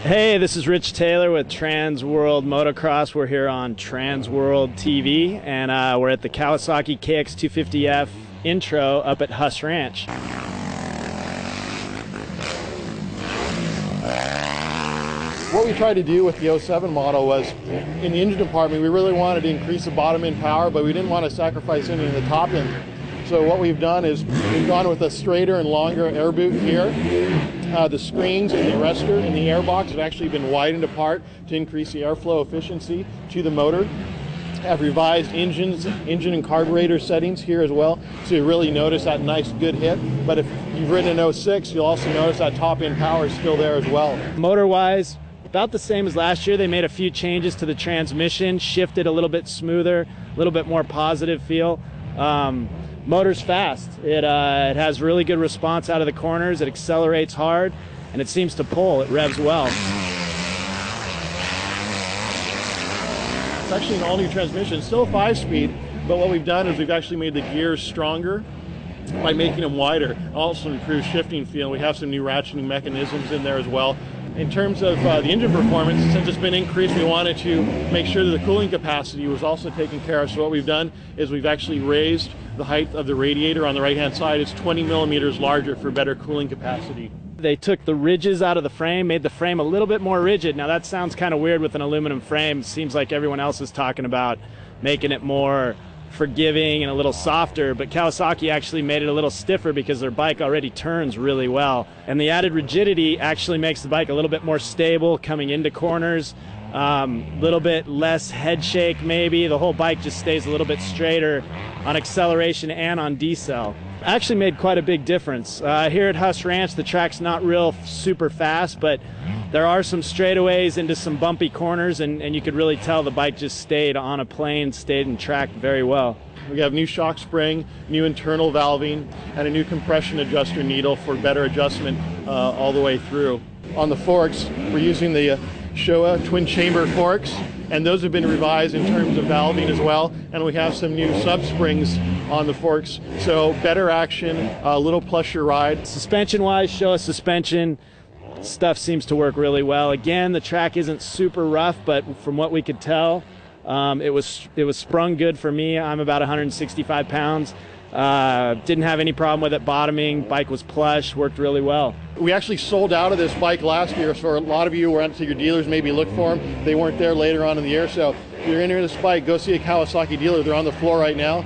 Hey, this is Rich Taylor with Trans World Motocross. We're here on Trans World TV, and we're at the Kawasaki KX250F intro up at Huss Ranch. What we tried to do with the 07 model was, in the engine department, we really wanted to increase the bottom end power, but we didn't want to sacrifice any of the top end. So what we've done is we've gone with a straighter and longer air boot here. The screens and the arrestor and the airbox have actually been widened apart to increase the airflow efficiency to the motor. Have revised engine and carburetor settings here as well, so you really notice that nice good hit. But if you've ridden an 06, you'll also notice that top end power is still there as well. Motor-wise, about the same as last year. They made a few changes to the transmission, shifted a little bit smoother, a little bit more positive feel. Motor's fast. It has really good response out of the corners. It accelerates hard, and it seems to pull. It revs well. It's actually an all-new transmission. It's still a 5-speed, but what we've done is we've actually made the gears stronger by making them wider. Also improved shifting feel. We have some new ratcheting mechanisms in there as well. In terms of the engine performance, since it's been increased, we wanted to make sure that the cooling capacity was also taken care of. So what we've done is we've actually raised the height of the radiator on the right-hand side. It's 20 millimeters larger for better cooling capacity. They took the ridges out of the frame, made the frame a little bit more rigid. Now that sounds kind of weird with an aluminum frame. It seems like everyone else is talking about making it more forgiving and a little softer, but Kawasaki actually made it a little stiffer because their bike already turns really well. And the added rigidity actually makes the bike a little bit more stable coming into corners, little bit less head shake maybe. The whole bike just stays a little bit straighter on acceleration and on decel. Actually made quite a big difference. Here at Huss Ranch, the track's not real super fast, but there are some straightaways into some bumpy corners, and you could really tell the bike just stayed on a plane, stayed in track very well. We have new shock spring, new internal valving, and a new compression adjuster needle for better adjustment all the way through. On the forks, we're using the Showa twin chamber forks, and those have been revised in terms of valving as well, and we have some new sub springs on the forks, so better action, a little plusher ride. Suspension wise, Showa suspension stuff seems to work really well. Again, the track isn't super rough, but from what we could tell, it was sprung good for me. I'm about 165 pounds. Didn't have any problem with it bottoming. Bike was plush, worked really well. We actually sold out of this bike last year, so a lot of you went to your dealers, maybe look for them. They weren't there later on in the year, so if you're into this bike, go see a Kawasaki dealer. They're on the floor right now.